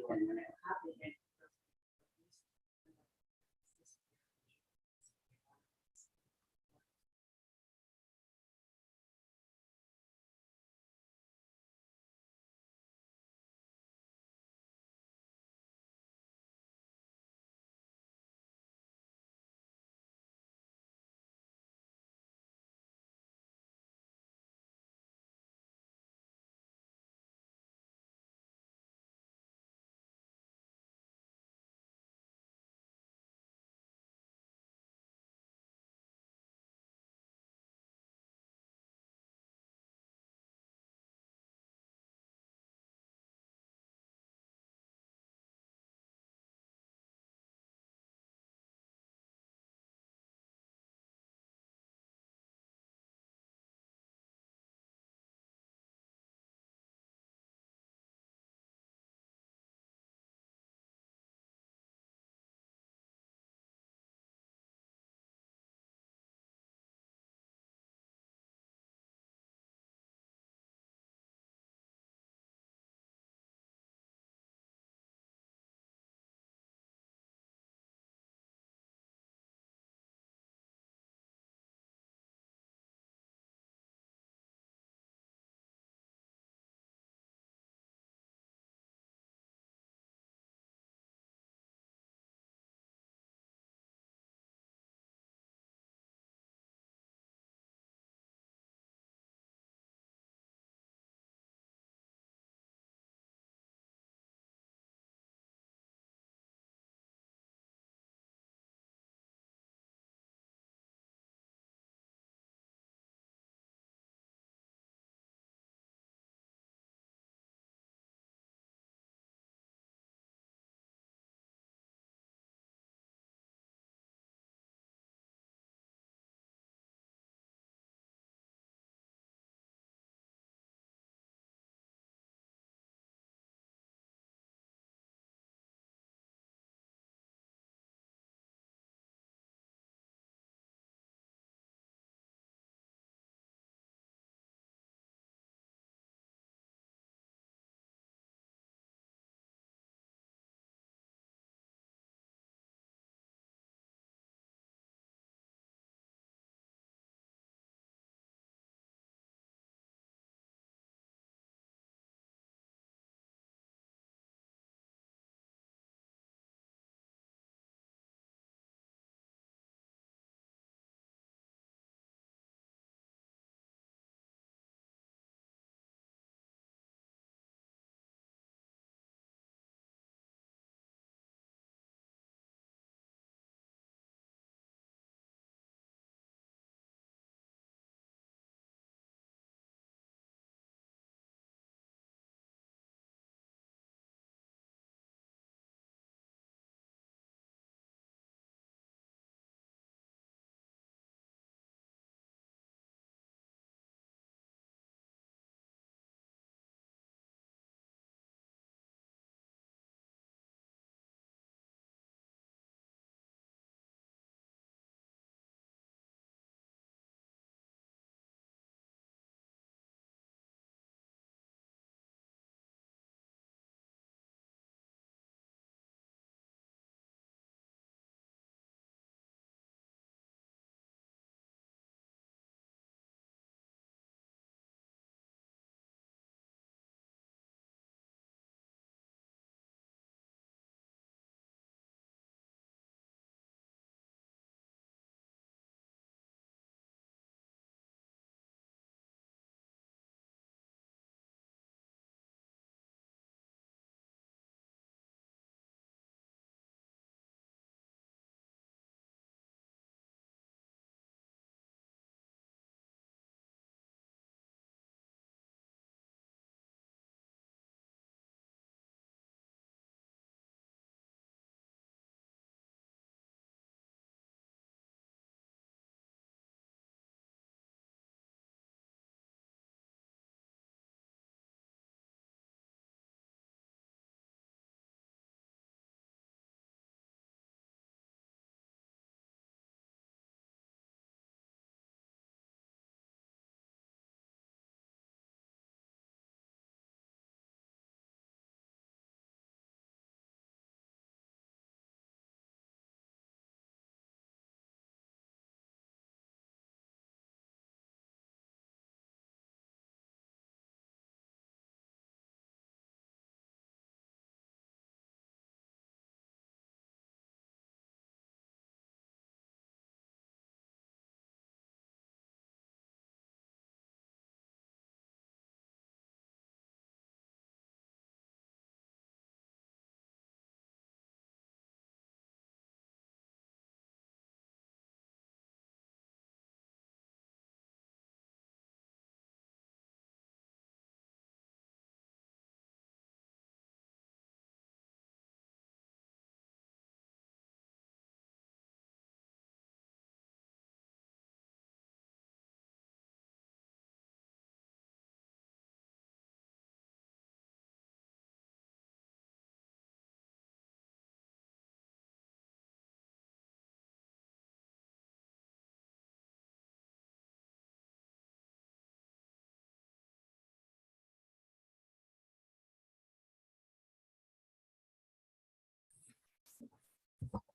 when it happened.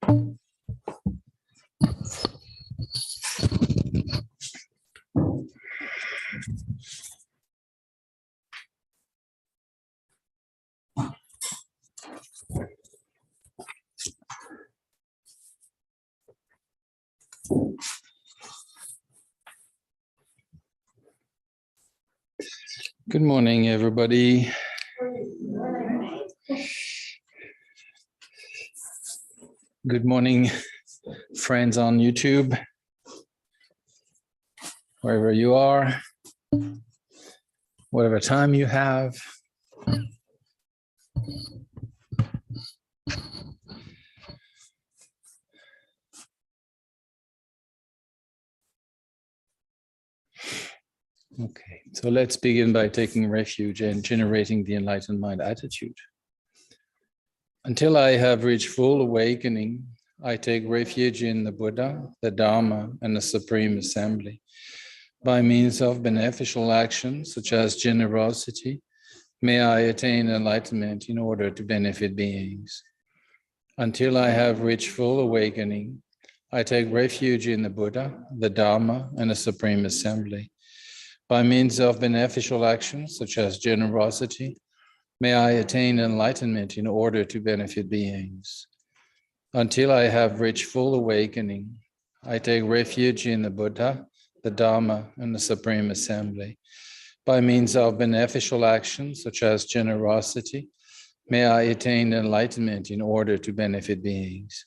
Good morning, everybody. Good morning, friends on YouTube, wherever you are, whatever time you have. Okay, so let's begin by taking refuge and generating the enlightened mind attitude. Until I have reached full awakening, I take refuge in the Buddha, the Dharma, and the Supreme Assembly. By means of beneficial actions, such as generosity, may I attain enlightenment in order to benefit beings. Until I have reached full awakening, I take refuge in the Buddha, the Dharma, and the Supreme Assembly. By means of beneficial actions, such as generosity, may I attain enlightenment in order to benefit beings. Until I have reached full awakening, I take refuge in the Buddha, the Dharma, and the Supreme Assembly. By means of beneficial actions, such as generosity, may I attain enlightenment in order to benefit beings.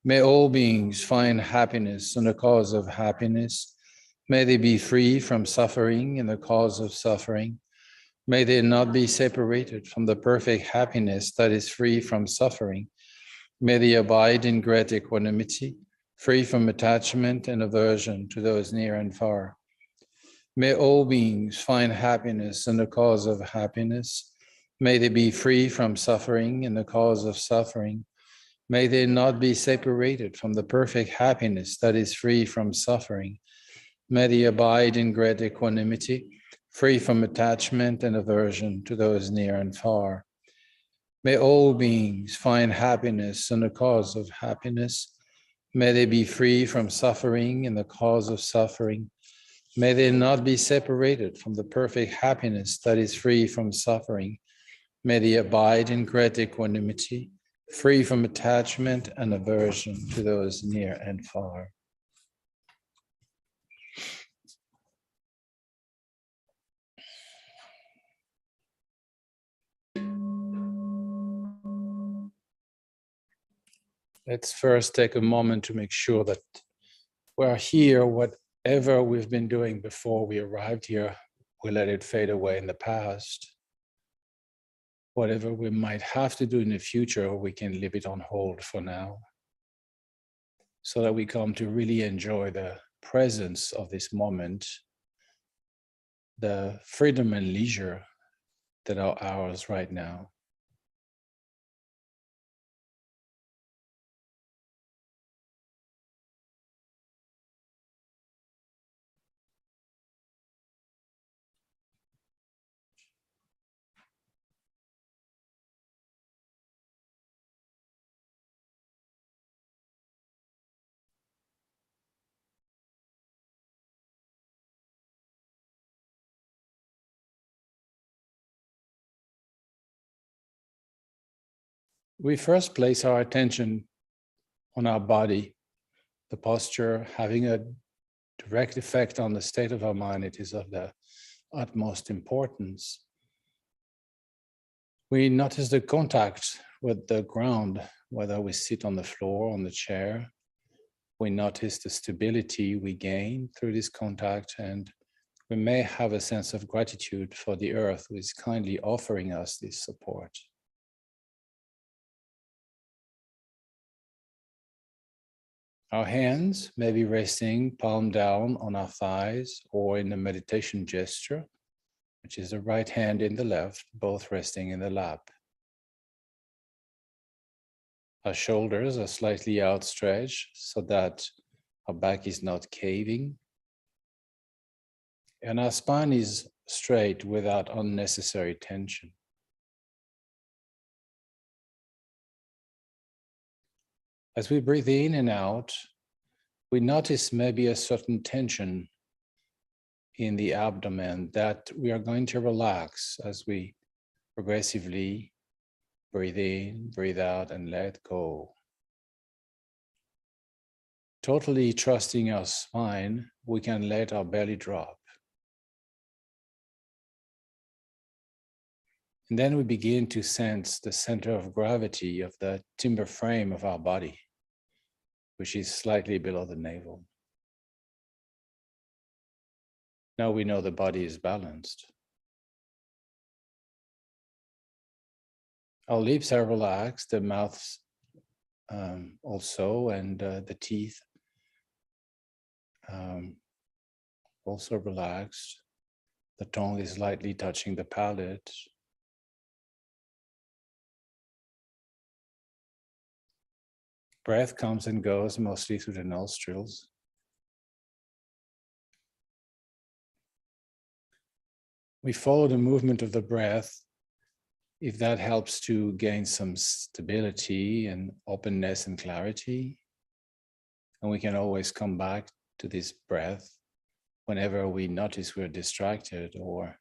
May all beings find happiness in the cause of happiness. May they be free from suffering in the cause of suffering. May they not be separated from the perfect happiness that is free from suffering. May they abide in great equanimity, free from attachment and aversion to those near and far. May all beings find happiness in the cause of happiness. May they be free from suffering in the cause of suffering. May they not be separated from the perfect happiness that is free from suffering. May they abide in great equanimity, free from attachment and aversion to those near and far. May all beings find happiness in the cause of happiness. May they be free from suffering in the cause of suffering. May they not be separated from the perfect happiness that is free from suffering. May they abide in great equanimity, free from attachment and aversion to those near and far. Let's first take a moment to make sure that we're here. Whatever we've been doing before we arrived here, we let it fade away in the past. Whatever we might have to do in the future, we can leave it on hold for now, so that we come to really enjoy the presence of this moment, the freedom and leisure that are ours right now. We first place our attention on our body, the posture having a direct effect on the state of our mind. It is of the utmost importance. We notice the contact with the ground, whether we sit on the floor, on the chair. We notice the stability we gain through this contact, and we may have a sense of gratitude for the earth, who is kindly offering us this support. Our hands may be resting palm down on our thighs, or in the meditation gesture, which is the right hand in the left, both resting in the lap. Our shoulders are slightly outstretched so that our back is not caving. And our spine is straight without unnecessary tension. As we breathe in and out, we notice maybe a certain tension in the abdomen that we are going to relax as we progressively breathe in, breathe out, and let go. Totally trusting our spine, we can let our belly drop. And then we begin to sense the center of gravity of the timber frame of our body, which is slightly below the navel. Now we know the body is balanced. Our lips are relaxed, the mouth also, and the teeth also relaxed. The tongue is lightly touching the palate. Breath comes and goes mostly through the nostrils. We follow the movement of the breath if that helps to gain some stability and openness and clarity. And we can always come back to this breath whenever we notice we're distracted or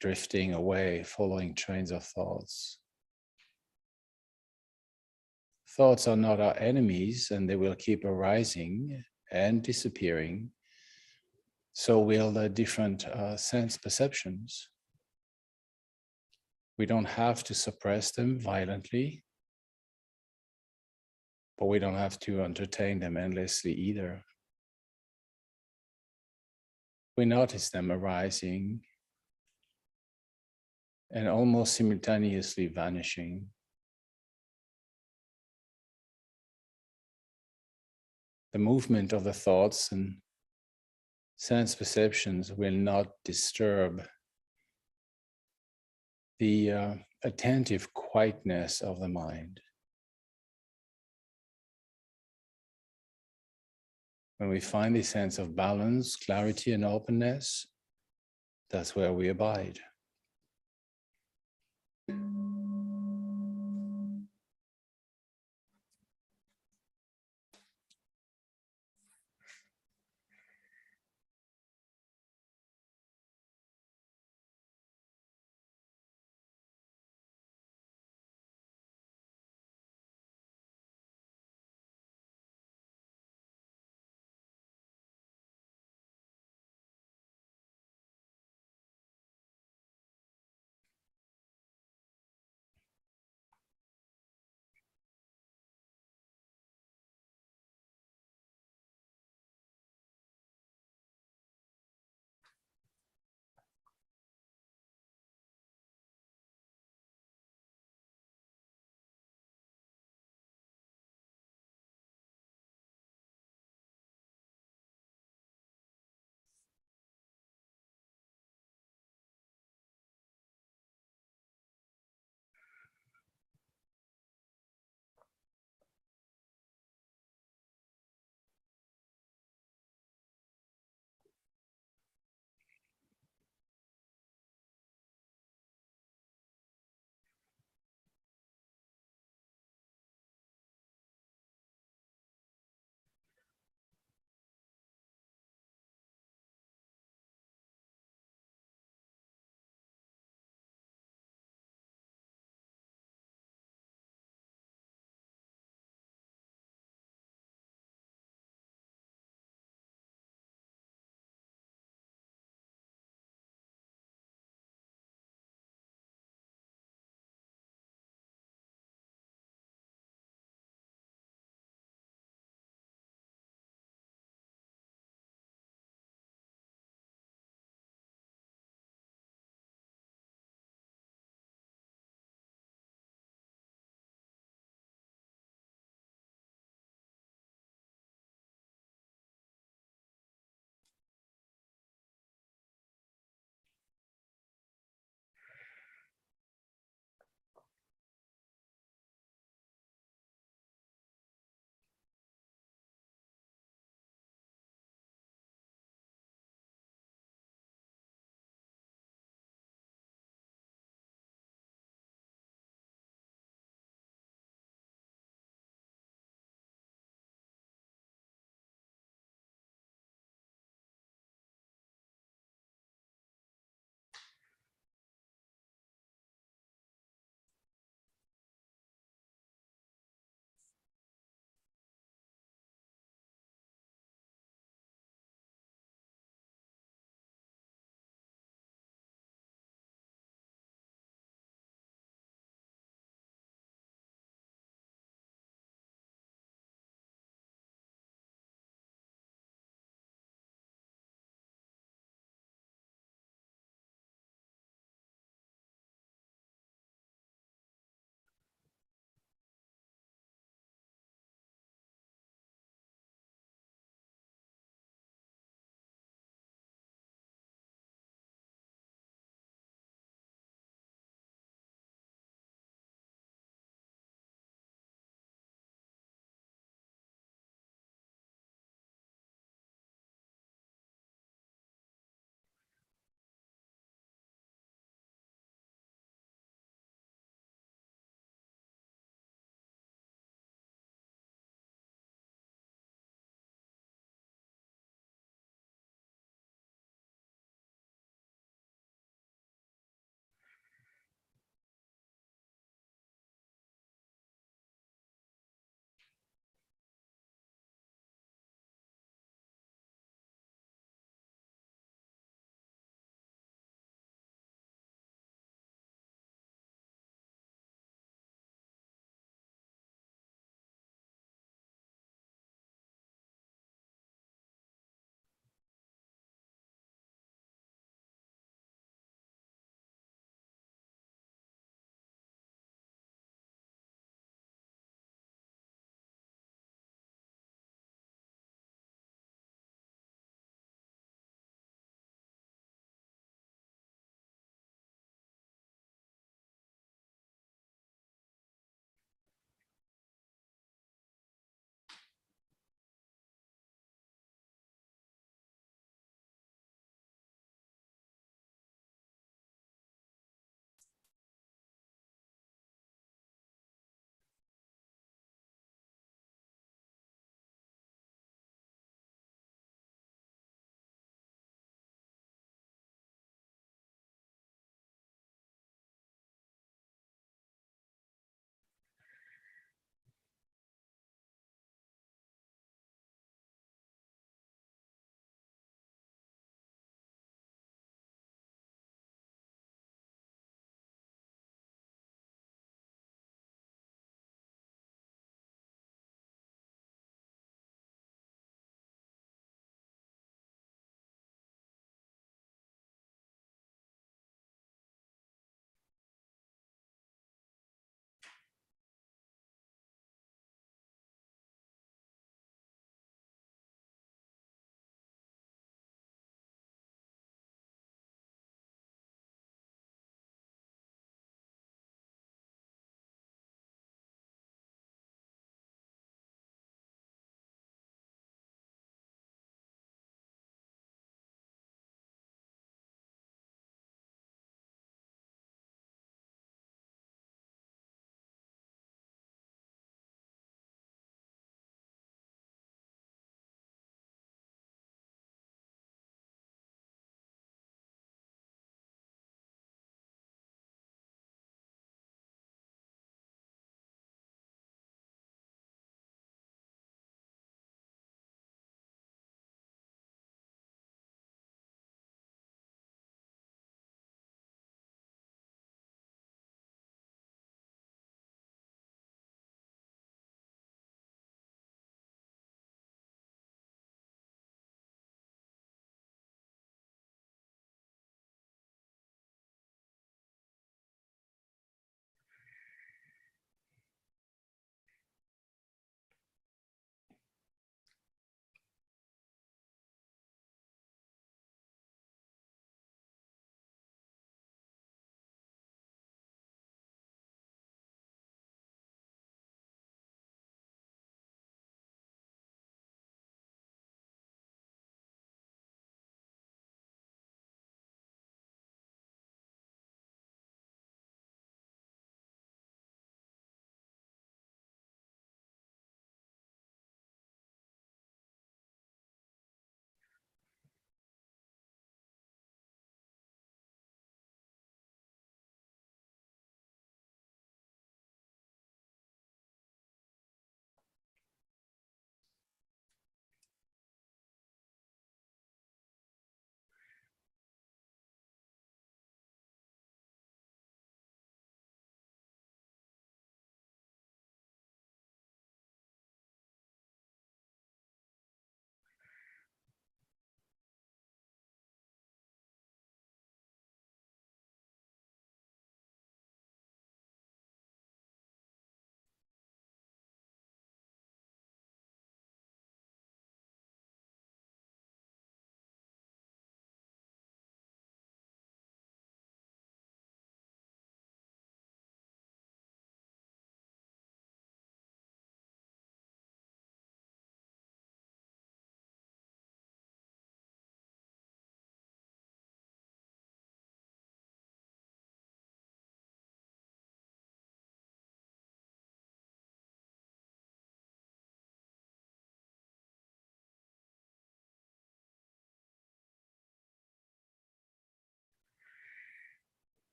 drifting away, following trains of thoughts. Thoughts are not our enemies, and they will keep arising and disappearing. So will the different sense perceptions. We don't have to suppress them violently, but we don't have to entertain them endlessly either. We notice them arising and almost simultaneously vanishing. The movement of the thoughts and sense perceptions will not disturb the attentive quietness of the mind. When we find this sense of balance, clarity, and openness, that's where we abide.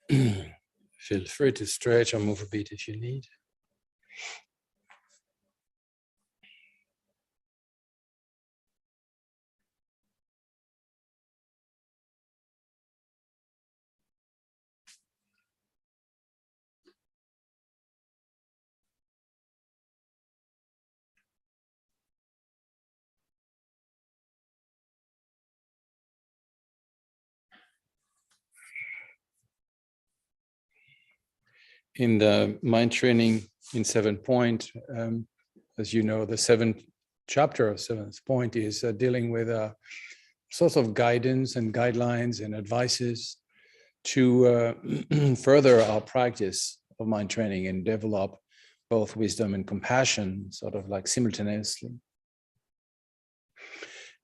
Feel free to stretch or move a bit if you need. In the mind training in 7-point, as you know, the 7th chapter of 7th point is dealing with sorts of guidance and guidelines and advices to further our practice of mind training and develop both wisdom and compassion, sort of like simultaneously.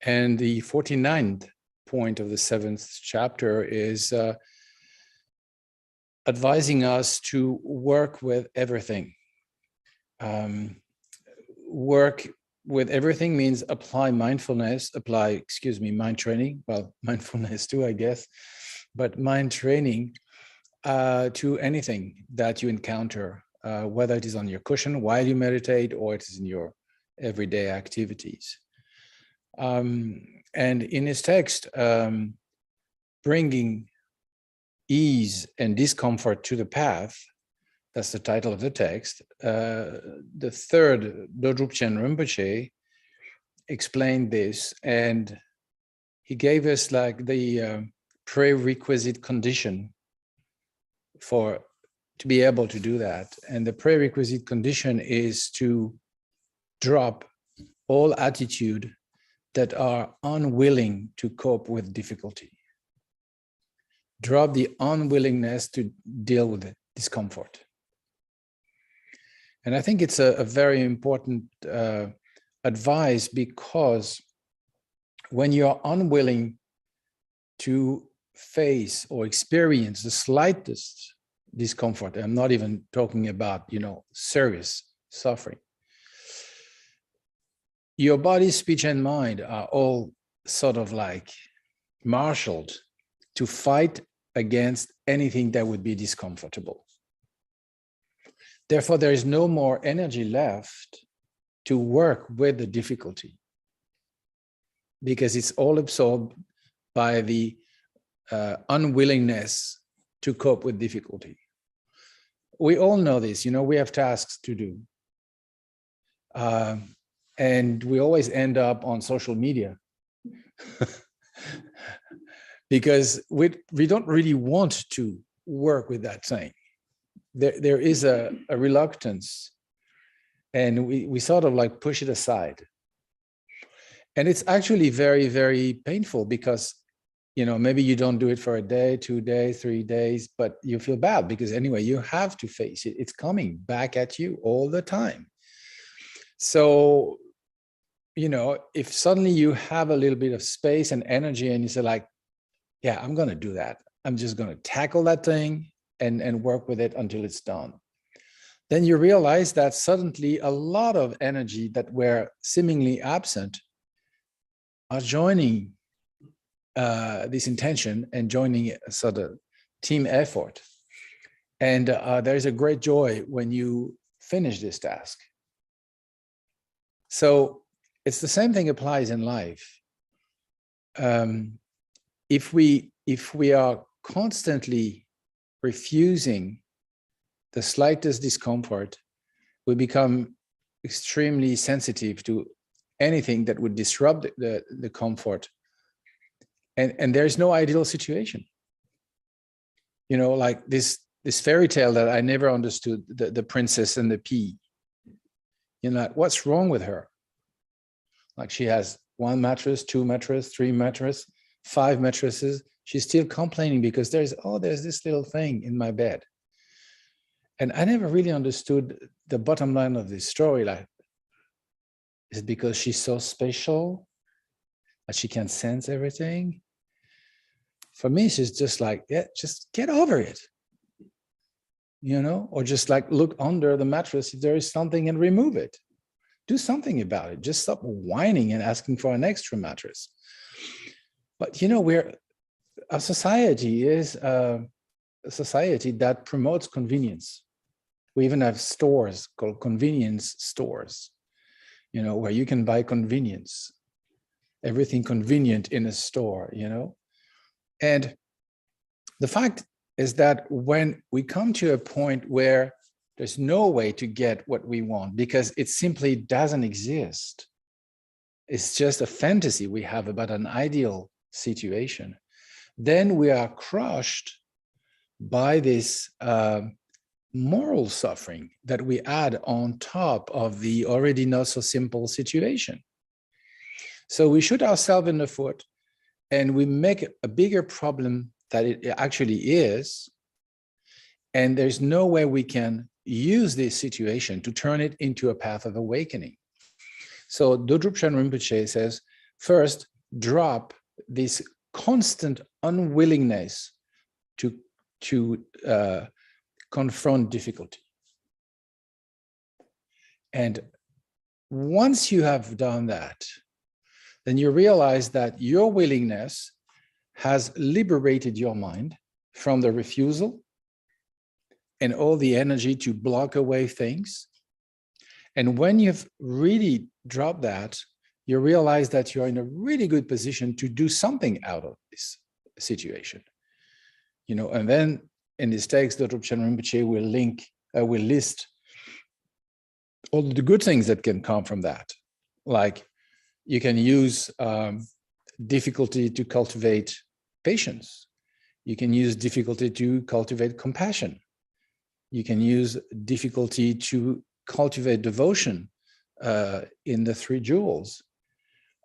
And the 49th point of the 7th chapter is advising us to work with everything. Work with everything means apply mindfulness, mind training, well, mindfulness too, I guess, but mind training to anything that you encounter, whether it is on your cushion while you meditate or it is in your everyday activities. And in his text, bringing ease and discomfort to the path, that's the title of the text. The third Dodrupchen Rinpoche explained this, and he gave us like the prerequisite condition to be able to do that. And the prerequisite condition is to drop all attitude that are unwilling to cope with difficulty. Drop the unwillingness to deal with the discomfort. And I think it's a very important advice, because when you're unwilling to face or experience the slightest discomfort, I'm not even talking about, serious suffering, your body, speech, and mind are all sort of like marshaled to fight against anything that would be discomfortable. Therefore, there is no more energy left to work with the difficulty, because it's all absorbed by the unwillingness to cope with difficulty. We all know this, we have tasks to do. And we always end up on social media because we don't really want to work with that thing. There is a reluctance, and we sort of like push it aside. And it's actually very, very painful, because maybe you don't do it for a day, 2 days, 3 days, but you feel bad because anyway, you have to face it. It's coming back at you all the time. So, if suddenly you have a little bit of space and energy and you say like, yeah, I'm going to do that. I'm just going to tackle that thing and work with it until it's done. Then you realize that suddenly a lot of energy that were seemingly absent are joining this intention and joining a sort of team effort. And there is a great joy when you finish this task. So it's the same thing applies in life. If we are constantly refusing the slightest discomfort, we become extremely sensitive to anything that would disrupt the comfort. And there's no ideal situation. Like this fairy tale that I never understood, the princess and the pea. Like, what's wrong with her? Like, she has 1 mattress, 2 mattresses, 3 mattresses, 5 mattresses. She's still complaining because there's this little thing in my bed. And I never really understood the bottom line of this story. Like, is it because she's so special that she can sense everything? For me, she's just like, yeah, just get over it. Or just like look under the mattress if there is something and remove it. Do something about it. Just stop whining and asking for an extra mattress. But our society is society that promotes convenience. We even have stores called convenience stores, you know, where you can buy convenience, everything convenient in a store, you know. And the fact is that when we come to a point where there's no way to get what we want because it simply doesn't exist, it's just a fantasy we have about an ideal situation, then we are crushed by this moral suffering that we add on top of the already not so simple situation. So we shoot ourselves in the foot and we make a bigger problem that it actually is. And there's no way we can use this situation to turn it into a path of awakening. So Dodrupchen Rinpoche says, first, drop this constant unwillingness to confront difficulty. And once you have done that, then you realize that your willingness has liberated your mind from the refusal and all the energy to block away things. And when you've really dropped that, you realize that you're in a really good position to do something out of this situation. You know, and then in this text, Dr. Chen Rinpoche will list all the good things that can come from that. Like you can use difficulty to cultivate patience. You can use difficulty to cultivate compassion. You can use difficulty to cultivate devotion in the three jewels.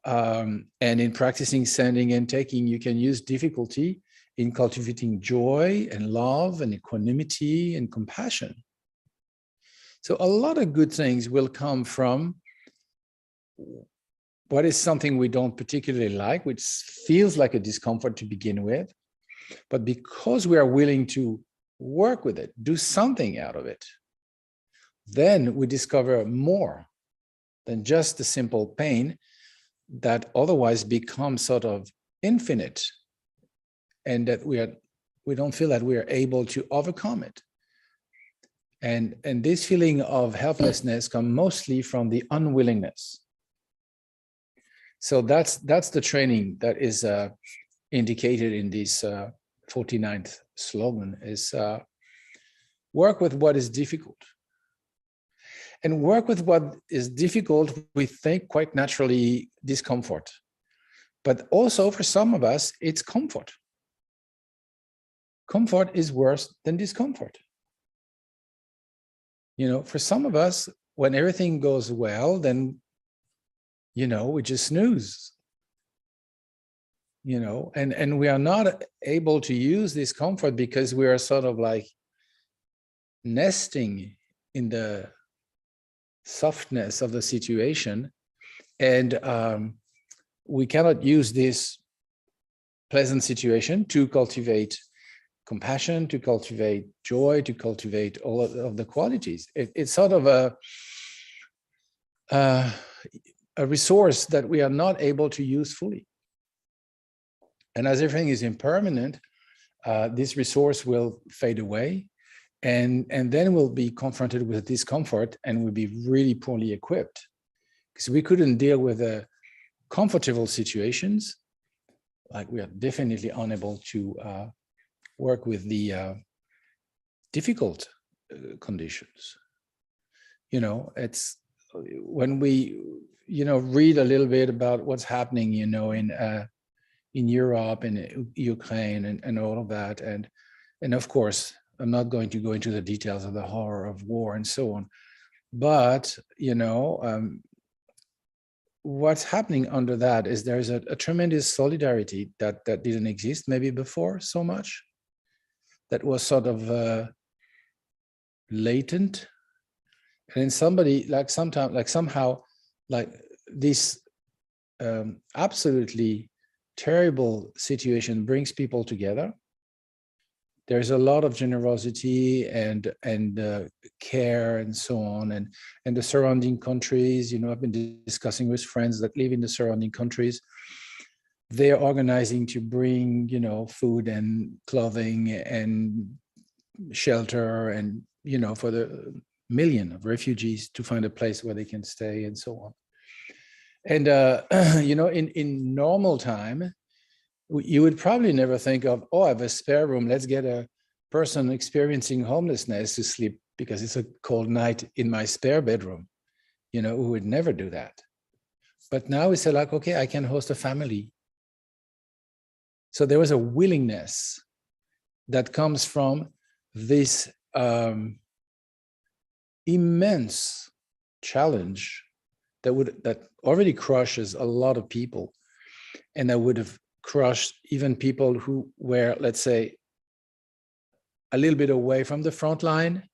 And in practicing sending and taking, you can use difficulty in cultivating joy and love and equanimity and compassion. So a lot of good things will come from what is something we don't particularly like, which feels like a discomfort to begin with. But because we are willing to work with it, do something out of it, then we discover more than just the simple pain that otherwise becomes sort of infinite, and that we don't feel that we are able to overcome it. And this feeling of helplessness comes mostly from the unwillingness. So that's the training that is indicated in this 49th slogan, is work with what is difficult. And work with what is difficult, we think quite naturally discomfort. But also for some of us, it's comfort. Comfort is worse than discomfort. You know, for some of us, when everything goes well, then, you know, we just snooze. You know, and we are not able to use this comfort because we are sort of like nesting in the softness of the situation, and we cannot use this pleasant situation to cultivate compassion, to cultivate joy, to cultivate all of the qualities. It's sort of a resource that we are not able to use fully. And as everything is impermanent, this resource will fade away, and then we'll be confronted with discomfort and we'll be really poorly equipped, because we couldn't deal with the comfortable situations. Like, we are definitely unable to work with the difficult conditions. You know, it's when we, you know, read a little bit about what's happening, you know, in Europe and Ukraine and all of that, and of course, I'm not going to go into the details of the horror of war and so on, but you know, what's happening under that is there's a tremendous solidarity that didn't exist maybe before so much. That was sort of latent, and then somebody somehow this absolutely terrible situation brings people together. There's a lot of generosity and care and so on, and the surrounding countries. You know, I've been discussing with friends that live in the surrounding countries. They're organizing to bring, you know, food and clothing and shelter and, for the million of refugees to find a place where they can stay and so on. And, in normal time, you would probably never think of, oh, I have a spare room. Let's get a person experiencing homelessness to sleep because it's a cold night in my spare bedroom. We would never do that. But now we say like, okay, I can host a family. So there was a willingness that comes from this immense challenge that already crushes a lot of people, and that would have crushed even people who were, let's say, a little bit away from the front line,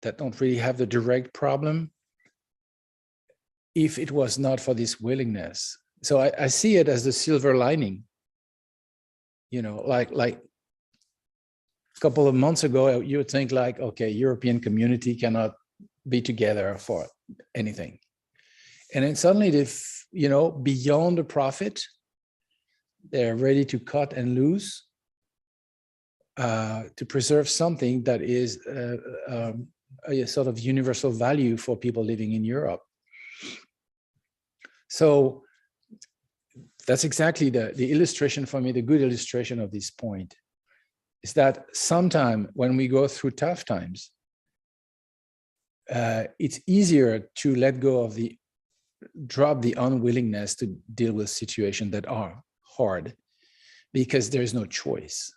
that don't really have the direct problem, if it was not for this willingness. So I see it as the silver lining. Like a couple of months ago, you would think like, okay, European community cannot be together for anything. And then suddenly, beyond the profit, they're ready to cut and lose to preserve something that is a sort of universal value for people living in Europe. So that's exactly the illustration for me, the good illustration of this point, is that sometime when we go through tough times, it's easier to let go of drop the unwillingness to deal with situations that are hard, because there's no choice.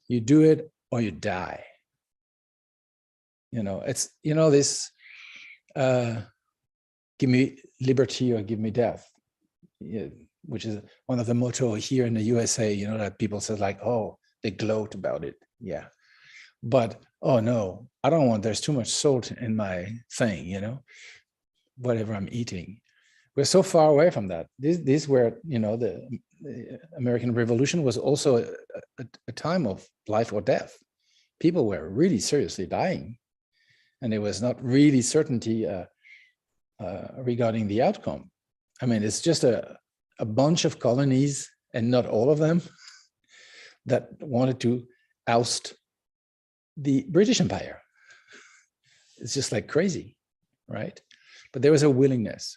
You do it or you die. It's, this, give me liberty or give me death, which is one of the motto here in the USA, that people say like, oh, they gloat about it. Yeah. But, oh no, I don't want, there's too much salt in my thing, whatever I'm eating. We're so far away from that. This where, the American Revolution was also a time of life or death. People were really seriously dying, and there was not really certainty regarding the outcome. I mean, it's just a bunch of colonies, and not all of them, that wanted to oust the British Empire. It's just like crazy, right? But there was a willingness,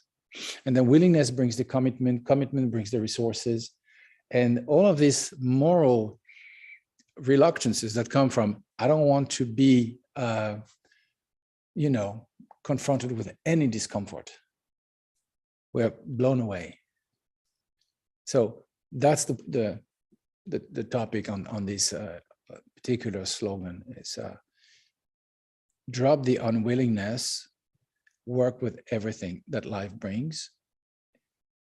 and the willingness brings the commitment brings the resources, and all of these moral reluctances that come from, I don't want to be, confronted with any discomfort, we're blown away. So that's the topic on this particular slogan is drop the unwillingness, work with everything that life brings.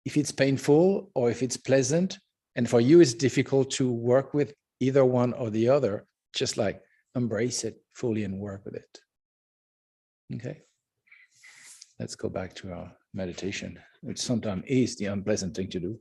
If it's painful or if it's pleasant, and for you it's difficult to work with either one or the other, just like embrace it fully and work with it. Okay, let's go back to our meditation, which sometimes is the unpleasant thing to do.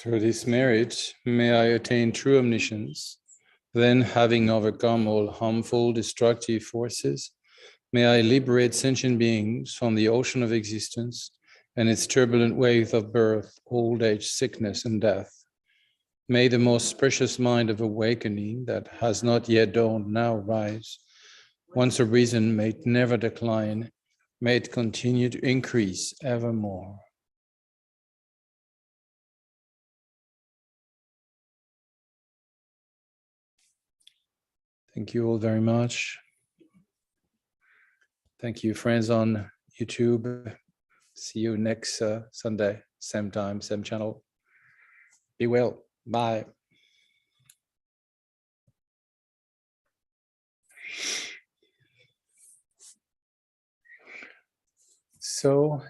Through this merit, may I attain true omniscience. Then, having overcome all harmful, destructive forces, may I liberate sentient beings from the ocean of existence and its turbulent wave of birth, old age, sickness, and death. May the most precious mind of awakening that has not yet dawned now rise. Once arisen, may it never decline, may it continue to increase evermore. Thank you all very much. Thank you, friends on YouTube. See you next Sunday, same time, same channel. Be well. Bye. So